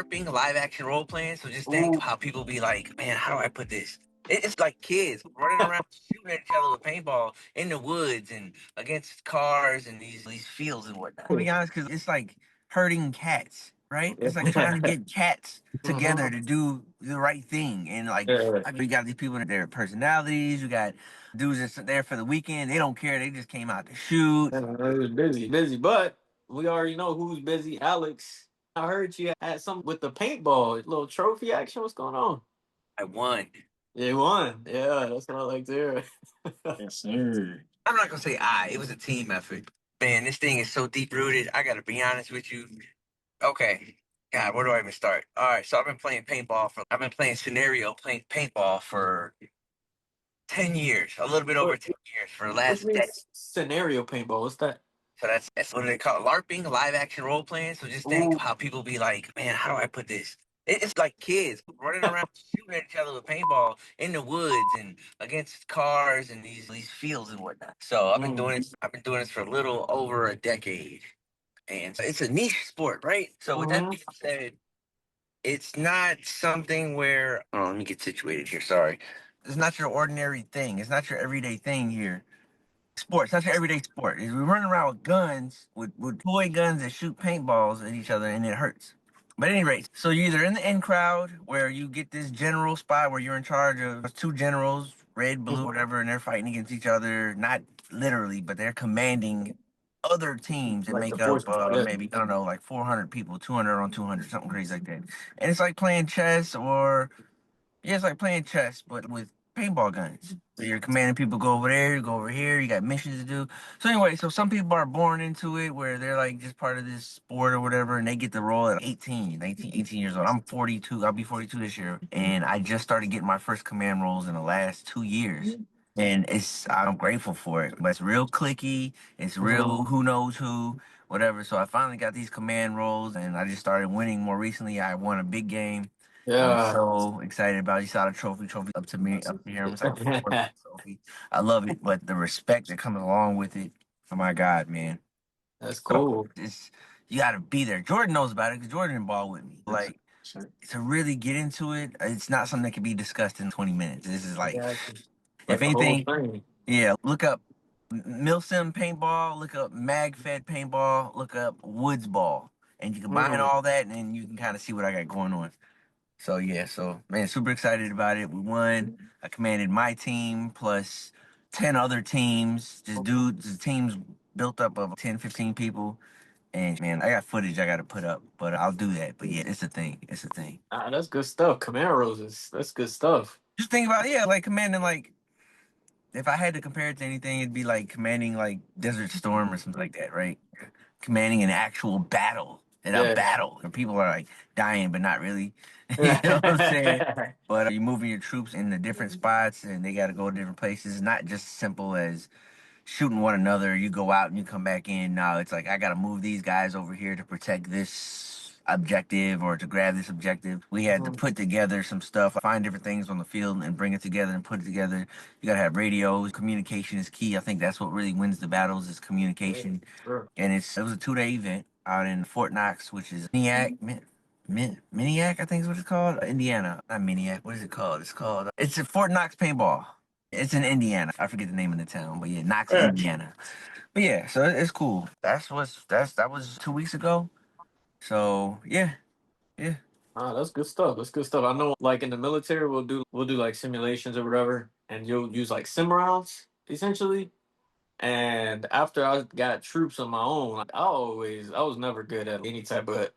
LARPing, live action role playing. So just think how people be like, man, how do I put this? It's like kids running around shooting at each other with paintball in the woods and against cars and these fields and whatnot. To be honest, because it's like herding cats, right? It's like trying to get cats together to do the right thing. And like, you got these people, their personalities. You got dudes that's there for the weekend. They don't care. They just came out to shoot. It was busy, but we already know who's busy. Alex, I heard you had something with the paintball, little trophy action. What's going on? I won. Yeah, you won. Yeah, that's what I like to hear. Yes, sir. I'm not gonna say I. It was a team effort. Man, this thing is so deep rooted. I gotta be honest with you. Okay. God, where do I even start? All right, so I've been playing paintball for 10 years, a little bit over What 10 years for the what last decade. is scenario paintball? What's that? So that's what they call it, LARPing, live action role playing. So just think Ooh. how people be like, man, how do I put this? It's like kids running around shooting at each other with paintball in the woods and against cars and these fields and whatnot. So I've been doing this. I've been doing this for a little over a decade, and so it's a niche sport, right? So with that being said, it's not something where. Oh, let me get situated here. Sorry, it's not your ordinary thing. It's not your everyday thing here. Sports, that's your everyday sport. Is we run around with guns, with toy guns that shoot paintballs at each other, and it hurts. But at any rate, so you're either in the in crowd where you get this general spot where you're in charge of two generals, red, blue, whatever, and they're fighting against each other. Not literally, but they're commanding other teams that Like the make up force. Yeah. maybe I don't know, like 400 people, 200 on 200, something crazy like that. And it's like playing chess or yeah, it's like playing chess, but with paintball guns. So you're commanding people go over there, you go over here, you got missions to do. So anyway, so some people are born into it where they're like just part of this sport or whatever, and they get the role at 18, 19, 18 years old. I'm 42, I'll be 42 this year. And I just started getting my first command roles in the last 2 years. And I'm grateful for it. But it's real clicky, it's real who knows who, whatever. So I finally got these command roles and I just started winning more recently. I won a big game. I'm Yeah. so excited about it. You saw the trophy up to me up here. It's like a trophy. I love it, but the respect that comes along with it. Oh my God, man! That's So cool. it's you got to be there. Jordan knows about it because Jordan involved with me. Like to really get into it, it's not something that can be discussed in 20 minutes. This is like, Exactly. if Like the whole anything, thing. yeah. Look up Milsim paintball. Look up MagFed paintball. Look up Woods ball, and you combine all that, and then you can kind of see what I got going on. So yeah, so man, super excited about it. We won. I commanded my team plus 10 other teams. Just dudes, the teams built up of 10, 15 people. And man, I got footage I gotta put up, but I'll do that. But yeah, it's a thing. It's a thing. That's good stuff. Camaros that's good stuff. Just think about it, yeah, like commanding like if I had to compare it to anything, it'd be like commanding like Desert Storm or something like that, right? Commanding an actual battle. In a Yeah. battle. And people are like dying, but not really. You know what I'm saying? But you're moving your troops in the different spots and they got to go to different places. It's not just simple as shooting one another. You go out and you come back in. No, it's like I got to move these guys over here to protect this objective or to grab this objective. We had to put together some stuff, find different things on the field and bring it together and put it together. You got to have radios. Communication is key. I think that's what really wins the battles is communication. Sure. And it was a 2 day event out in Fort Knox, which is Miniac, I think is what it's called. Indiana, not Miniac. What is it called? It's a Fort Knox paintball. It's in Indiana. I forget the name of the town, but yeah, Knox, Yeah. Indiana. But yeah, so it's cool. That was 2 weeks ago. So yeah, yeah. That's good stuff. That's good stuff. I know, like in the military, we'll do like simulations or whatever, and you'll use like sim rounds essentially. And after I got troops on my own, I was never good at any type of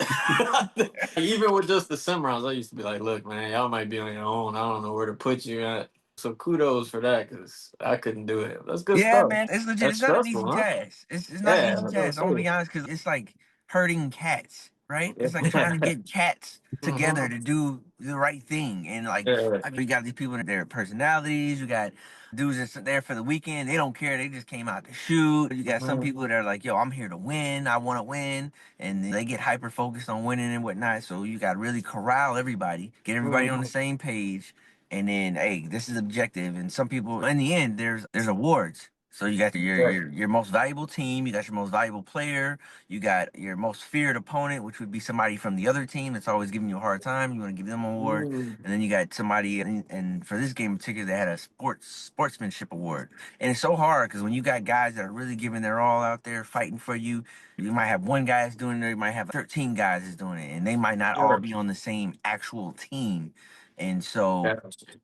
even with just the sim rounds. I used to be like, look, man, y'all might be on your own. I don't know where to put you at. So kudos for that because I couldn't do it. That's good Yeah, stuff. man, it's legit. That's It's not an stressful, easy huh? task. It's not an Yeah, easy I gotta task. I'm gonna say. be honest, because it's like herding cats, right? It's like trying to get cats together to do the right thing. And like, Yeah. you got these people that their personalities. You got dudes that's there for the weekend. They don't care. They just came out to shoot. You got some people that are like, yo, I'm here to win. I want to win, and they get hyper focused on winning and whatnot. So you got to really corral everybody, get everybody on the same page. And then, hey, this is objective. And some people, in the end, there's awards. So you got your Yeah. your most valuable team, you got your most valuable player, you got your most feared opponent, which would be somebody from the other team that's always giving you a hard time. You want to give them an award, Mm. and then you got somebody, and for this game in particular, they had a sportsmanship award, and it's so hard because when you got guys that are really giving their all out there fighting for you, you might have one guy that's doing it, you might have 13 guys that's doing it, and they might not all Yeah. be on the same actual team, and so Yeah.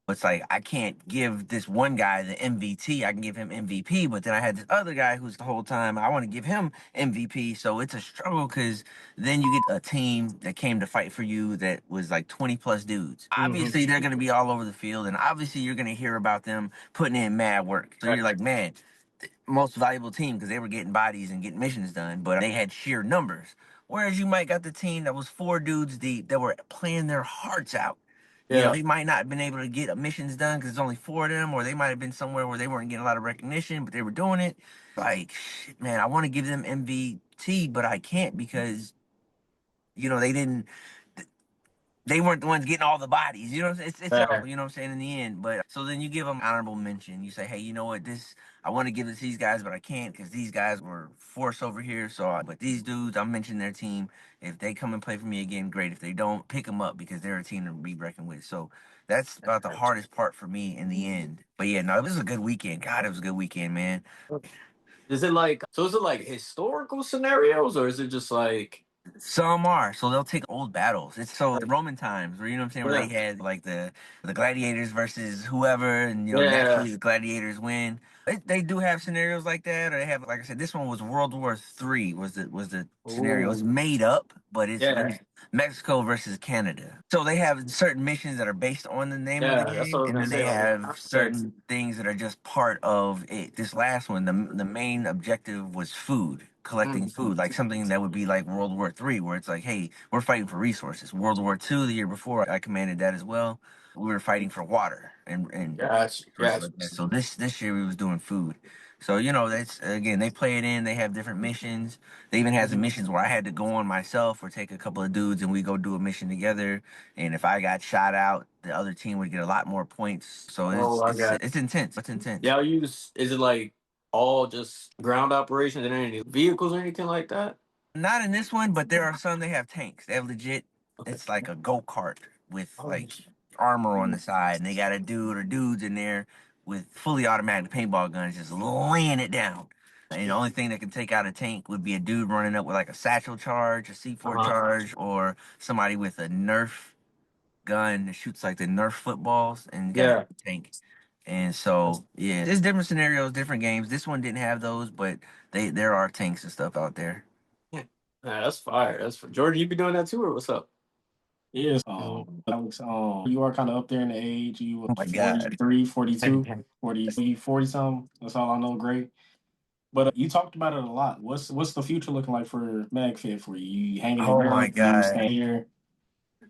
it's like I can't give this one guy the MVP. I can give him MVP, but then I had this other guy who's the whole time I want to give him MVP. So it's a struggle because then you get a team that came to fight for you that was like 20 plus dudes. Hmm. Obviously, they're going to be all over the field, and obviously, you're going to hear about them putting in mad work. So you're like, man, most valuable team because they were getting bodies and getting missions done, but they had sheer numbers. Whereas you might got the team that was four dudes deep that were playing their hearts out. Yeah. They might not have been able to get missions done because there's only four of them, or they might have been somewhere where they weren't getting a lot of recognition, but they were doing it. Like, shit, man, I want to give them MVP, but I can't because they didn't they weren't the ones getting all the bodies. You know, it's Yeah. all, you know what I'm saying, in the end. But so then you give them honorable mention. You say, hey, you know what, this I want to give this to these guys, but I can't because these guys were forced over here. But these dudes, I'm mentioning their team. If they come and play for me again, great. If they don't, pick them up because they're a team to be reckoned with. So that's about the hardest part for me in the end. But yeah, no, it was a good weekend. God, it was a good weekend, man. Is it like so? Is it like historical scenarios, or is it just like Some are. So they'll take old battles. It's so the Roman times where you know what I'm saying, where they yeah, had like the gladiators versus whoever, and yeah, naturally the gladiators win. They do have scenarios like that, or they have, like I said, this one was World War III was the scenario. It's ooh, made up, but it yeah, was Mexico versus Canada. So they have certain missions that are based on the name of the yeah? That's what I game, was and gonna then they say. Like, have certain things that are just part of it. This last one, the main objective was food, collecting mm, food, like something that would be like World War III, where it's like, hey, we're fighting for resources. World War II, the year before, I commanded that as well. We were fighting for water and gotcha, resources gotcha. like that. So this year we was doing food. So that's again, they play it in. They have different missions. They even had some missions where I had to go on myself or take a couple of dudes and we go do a mission together. And if I got shot out, the other team would get a lot more points. So Oh, I got. it's intense. It's intense. Y'all use is it like all just ground operations and any vehicles or anything like that? Not in this one, but there are some. They have tanks. They have legit. Okay. It's like a go kart with Oh, like armor on the side, and they got a dude or dudes in there with fully automatic paintball guns, just laying it down. And the only thing that can take out a tank would be a dude running up with like a satchel charge, a C4 uh-huh. charge, or somebody with a Nerf gun that shoots like the Nerf footballs and got a Yeah. tank. And so yeah, there's different scenarios, different games. This one didn't have those, but there are tanks and stuff out there. Yeah, that's fire. That's for Jordan. You be doing that too, or what's up? Oh my God. Oh my God.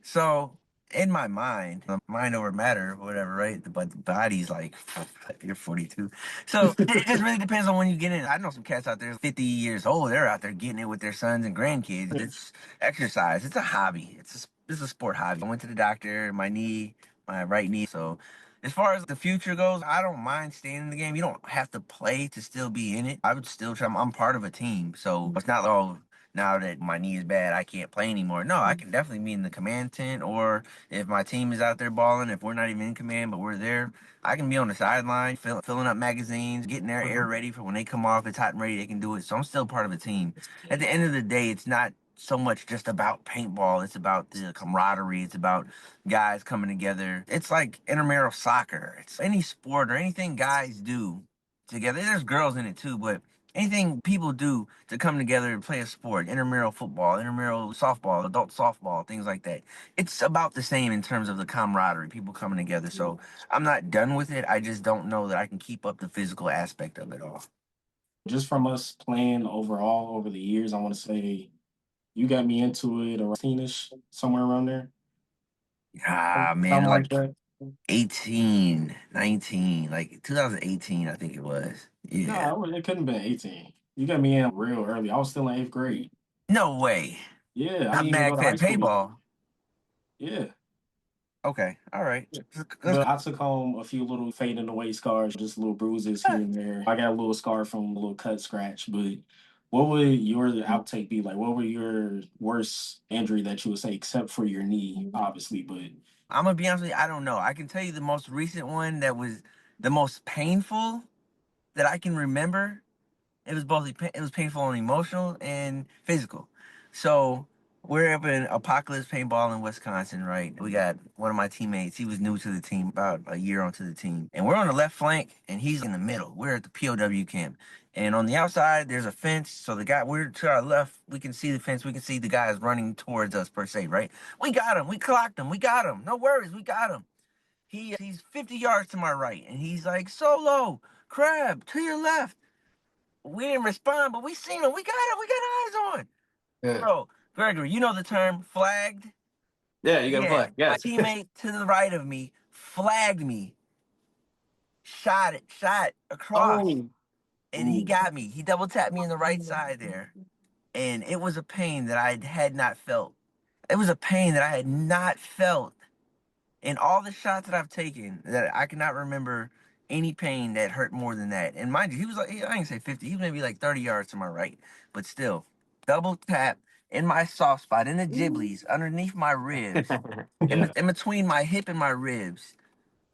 So in my mind, mind over matter, whatever, right? But the body's like you're 42. So it just really depends on when you get in. I know some cats out there 50 years old. They're out there getting it with their sons and grandkids. It's exercise. It's a hobby. It's a sport hobby. I went to the doctor, my right knee. So as far as the future goes, I don't mind staying in the game. You don't have to play to still be in it. I would still try. I'm part of a team, so it's not all now that my knee is bad, I can't play anymore. No, I can definitely be in the command tent, or if my team is out there balling, if we're not even in command, but we're there, I can be on the sideline, filling up magazines, getting their air ready for when they come off. It's hot and ready, they can do it. So I'm still part of a team. At the end of the day, it's not so much just about paintball. It's about the camaraderie. It's about guys coming together. It's like intramural soccer. It's any sport or anything guys do together. There's girls in it too, but anything people do to come together and play a sport, intramural football, intramural softball, adult softball, things like that. It's about the same in terms of the camaraderie, people coming together. So I'm not done with it. I just don't know that I can keep up the physical aspect of it all. Ah, man, like 18, 19, like 2018, I think it was. Yeah. No way. Not Mag Fed Paintball. Okay, all right. But I took home a few little fading away scars, just little bruises here and there. I got a little scar from a little cut scratch. But what would your outtake be like? What would your worst injury that you would say, except for your knee, obviously? But I'm gonna be honest with you. I don't know. I can tell you the most recent one that was the most painful that I can remember. It was painful and emotional and physical. So we're up in Apocalypse Paintball in Wisconsin, right? We got one of my teammates. He was new to the team, about a year onto the team, and we're on the left flank, and he's in the middle. We're at the POW camp, and on the outside there's a fence. So the guy we're to our left, we can see the fence. We can see the guys running towards us per se, right? We got him. We clocked him. We got him. No worries. We got him. He's 50 yards to my right, and he's like, "Solo, crab to your left." We didn't respond, but we seen him. We got him. We got eyes on. Yeah. Bro, Gregory, you know the term flagged? Yeah, you got to Yeah. play. My Yes. teammate to the right of me flagged me, shot across, Oh. and he ooh, got me. He double tapped me in the right side there. And it was a pain that I had not felt. It was a pain that I had not felt in all the shots that I've taken, that I cannot remember any pain that hurt more than that. And mind you, he was like, I ain't say 50, he was maybe like 30 yards to my right, but still, double tap in my soft spot, in the giblies, underneath my ribs, yeah. in between my hip and my ribs.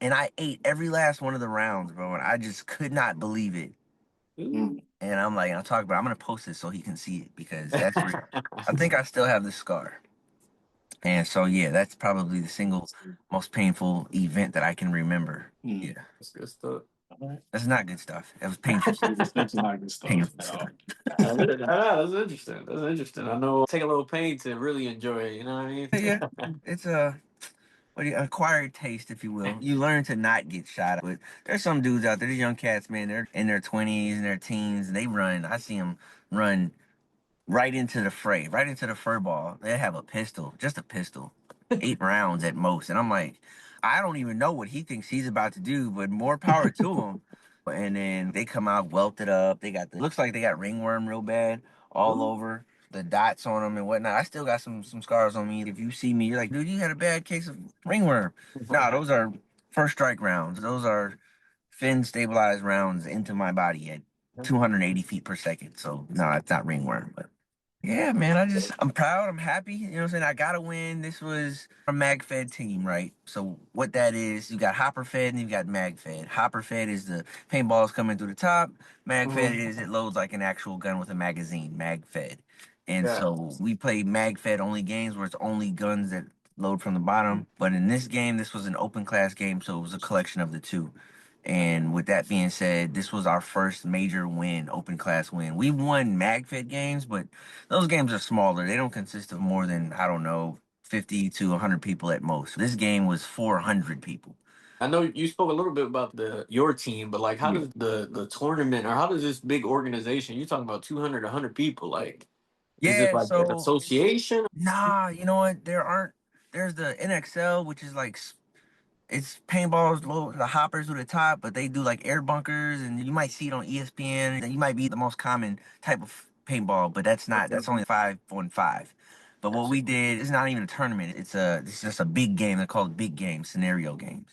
And I ate every last one of the rounds, bro. And I just could not believe it. Mm. And I'm like, I'm gonna post this so he can see it because that's real. I think I still have the scar. And so, yeah, that's probably the single most painful event that I can remember. Mm. Yeah, That's good stuff. All right. that's not good stuff. It was painful stuff. It's definitely not good stuff Painful at stuff. all. That's interesting. That's interesting. I know take a little pain to really enjoy it. You know what I mean? Yeah, it's a acquired taste, if you will. You learn to not get shot. But there's some dudes out there, these young cats, man. They're in their 20s and their teens, and they run. I see them run right into the fray, right into the fur ball. They have a pistol, just a pistol, 8 rounds at most. And I'm like, I don't even know what he thinks he's about to do, but more power to him. And then they come out welted up. They got looks like they got ringworm real bad all over the dots on them and whatnot. I still got some scars on me. If you see me, you're like, dude, you had a bad case of ringworm. Nah, those are first strike rounds. Those are fin stabilized rounds into my body at 280 feet per second. So no, it's not ringworm, but yeah, man, I'm proud, I'm happy. You know what I'm saying? I got to win. This was a mag fed team, right? So what that is, you got hopper fed and you got mag fed. Hopper fed is the paintballs coming through the top. Mag fed Mhm. is it loads like an actual gun with a magazine, mag fed. And Yeah. so we play mag fed only games where it's only guns that load from the bottom. But in this game, this was an open class game, so it was a collection of the two. And with that being said, this was our first major win, open class win. We won MagFed games, but those games are smaller. They don't consist of more than, I don't know, 50 to 100 people at most. This game was 400 people. I know you spoke a little bit about the your team, but like, how Yeah. does the tournament or how does this big organization? You're talking about 200, 100 people. Like, is it Yeah, like an so association? nah, you know what? There's the NXL, which is like it's paintballs, the hoppers to the top, but they do like air bunkers, and you might see it on ESPN. You might be the most common type of paintball, but that's only 5-on-5. But what we did is not even a tournament. It's just a big game. They're called big game scenario games.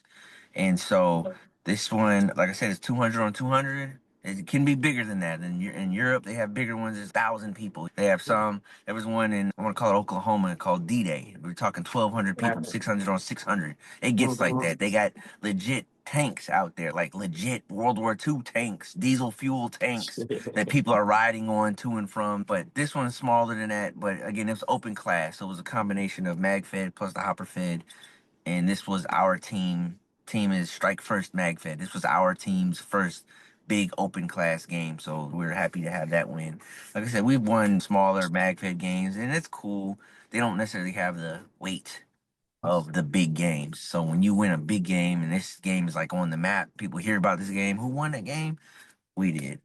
And so this one, like I said, is 200 on 200. It can be bigger than that. In Europe, they have bigger ones. It's 1,000 people. They have some. There was one in, I want to call it Oklahoma, called D-Day. We're talking 1,200 people, 600 on 600. It gets like that. They got legit tanks out there, like legit World War II tanks, diesel fuel tanks that people are riding on to and from. But this one's smaller than that. But again, it was open class. So it was a combination of mag fed plus the hopper fed, and this was our team. Team is Strike First MagFed. This was our team's first big open class game, so we're happy to have that win. Like I said, we've won smaller MagFed games, and it's cool. They don't necessarily have the weight of the big games. So when you win a big game, and this game is like on the map, people hear about this game. Who won that game? We did.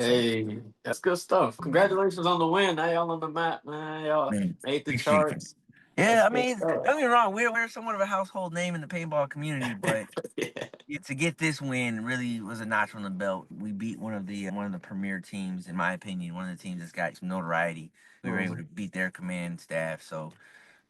So, Hey, that's good stuff. Congratulations on the win. Now y'all on the map, man. Y'all man, made the appreciate it. charts. Yeah, That's I good mean, don't stuff. get me wrong, we're somewhat of a household name in the paintball community, but Yeah. to get this win really was a notch on the belt. We beat one of the premier teams, in my opinion, one of the teams that's got some notoriety. We were able to Mhm. beat their command staff. So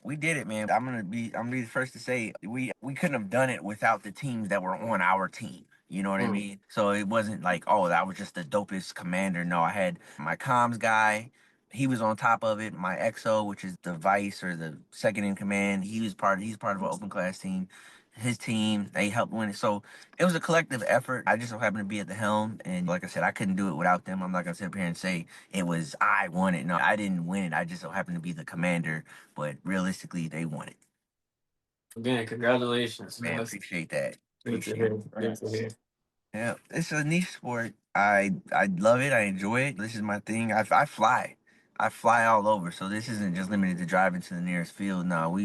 We did it, man. I'm gonna be the first to say we couldn't have done it without the teams that were on our team. You know what I Mm. mean? So it wasn't like, oh, that was just the dopest commander. No, I had my comms guy. He was on top of it. My XO, which is the vice or the second in command, he's part of an open class team. His team, they helped win it. So it was a collective effort. I just so happened to be at the helm, and like I said, I couldn't do it without them. I'm not gonna sit up here and say it was I won it. No, I didn't win it. I just so happened to be the commander, but realistically, they won it. Again, congratulations. Man, That's appreciate that. good to Appreciate hear. it. Good to Congrats. hear. Yeah, it's a niche sport. I love it. I enjoy it. This is my thing. I fly. I fly all over. So this isn't just limited to driving to the nearest field. No,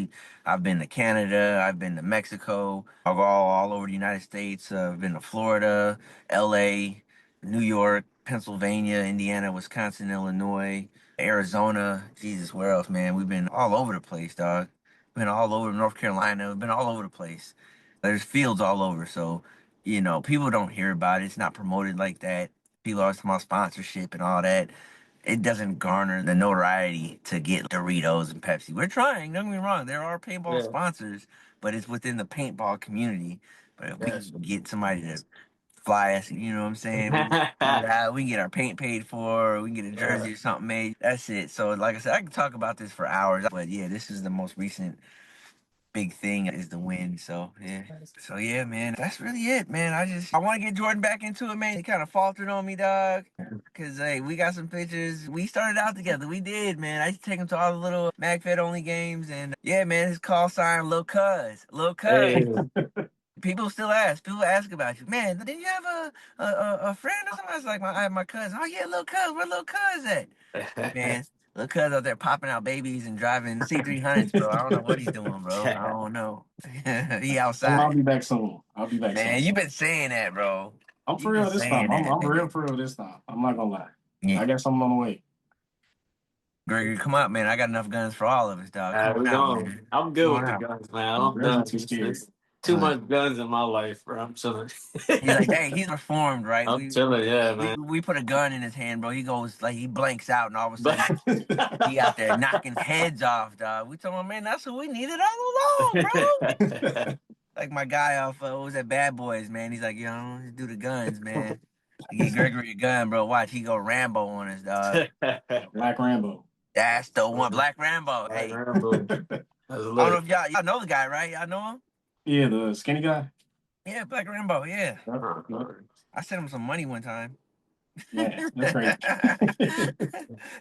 I've been to Canada. I've been to Mexico. I've all over the United States. I've been to Florida, L.A., New York, Pennsylvania, Indiana, Wisconsin, Illinois, Arizona. Jesus, where else, man? We've been all over the place, dog. Been all over North Carolina. We've been all over the place. There's fields all over. So people don't hear about it. It's not promoted like that. People always talk about sponsorship and all that. It doesn't garner the notoriety to get Doritos and Pepsi. We're trying, don't get me wrong. There are paintball Yeah. sponsors, but it's within the paintball community. But if we can Gotcha. get somebody to fly us, you know what I'm saying? We can get our paint paid for, we can get a Yeah. jersey or something made. That's it. So, like I said, I can talk about this for hours. But yeah, this is the most recent big thing is the win. So yeah. So yeah, man, that's really it, man. I want to get Jordan back into it, man. He kind of faltered on me, dog. Cause hey, we got some pictures. We started out together. We did, man. I used to take him to all the little MagFed only games, and yeah, man, his call sign, Lil Cuz, Lil Cuz. Hey. People still ask. People ask about you, man. Did you have a friend or something? I was like, I have my cousin. Oh yeah, Lil Cuz. Where Lil Cuz at? Man, Lil Cuz out there popping out babies and driving C300s, bro. I don't know what he's doing, bro. I don't know. He I'll outside. be back soon. I'll be back Man, soon. you've been saying that, bro. I'm for You've been real this time. saying I'm, that, I'm real man. for real this time. I'm not gonna lie. Yeah. I got something on the way. Gregory, come out, man. I got enough guns for all of us, dog. Come All right, on we out, going. man. I'm Come good on with the out. guns, man. I'm Really done. too scared. It's too Uh, much guns in my life, bro. I'm chilling. he's like, hey, he's reformed, right? I'm We chilling, yeah, we man. we put a gun in his hand, bro. He goes like he blanks out, and all of a But sudden he out there knocking heads off, dog. We told him, man, that's what we needed all along, bro. Like my guy off, what was that, Bad Boys, man? He's like, let's do the guns, man. Get Gregory a gun, bro. Watch, he go Rambo on us, dog. Black Rambo. That's the one, Black Rambo. Black Hey, Rambo. That's I don't know lit. if y'all know the guy, right? Y'all know him? Yeah, the skinny guy. Yeah, Black Rambo. Yeah, Yep, yep. I sent him some money one time. Man, that's crazy.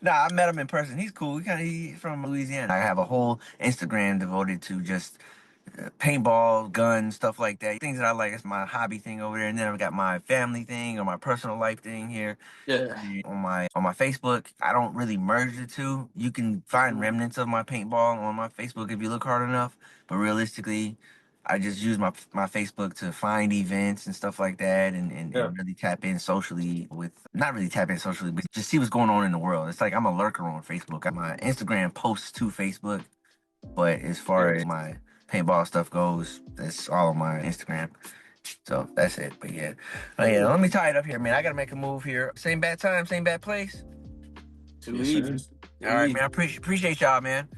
Nah, I met him in person. He's cool. He's from Louisiana. I have a whole Instagram devoted to just paintball, guns, stuff like that. Things that I like. It's my hobby thing over there. And then I've got my family thing or my personal life thing here. Yeah. On my Facebook. I don't really merge the two. You can find remnants of my paintball on my Facebook if you look hard enough. But realistically, I just use my Facebook to find events and stuff like that Yeah. and really tap in socially with not really tap in socially, but just see what's going on in the world. It's like I'm a lurker on Facebook. My Instagram posts to Facebook, but as far Yeah. as my paintball stuff goes, that's all on my Instagram. So that's it. But yeah. Oh yeah, let me tie it up here, man. I gotta make a move here. Same bad time, same bad place. Too Yes, easy. sir. Too All right, easy. man. I appreciate y'all, man.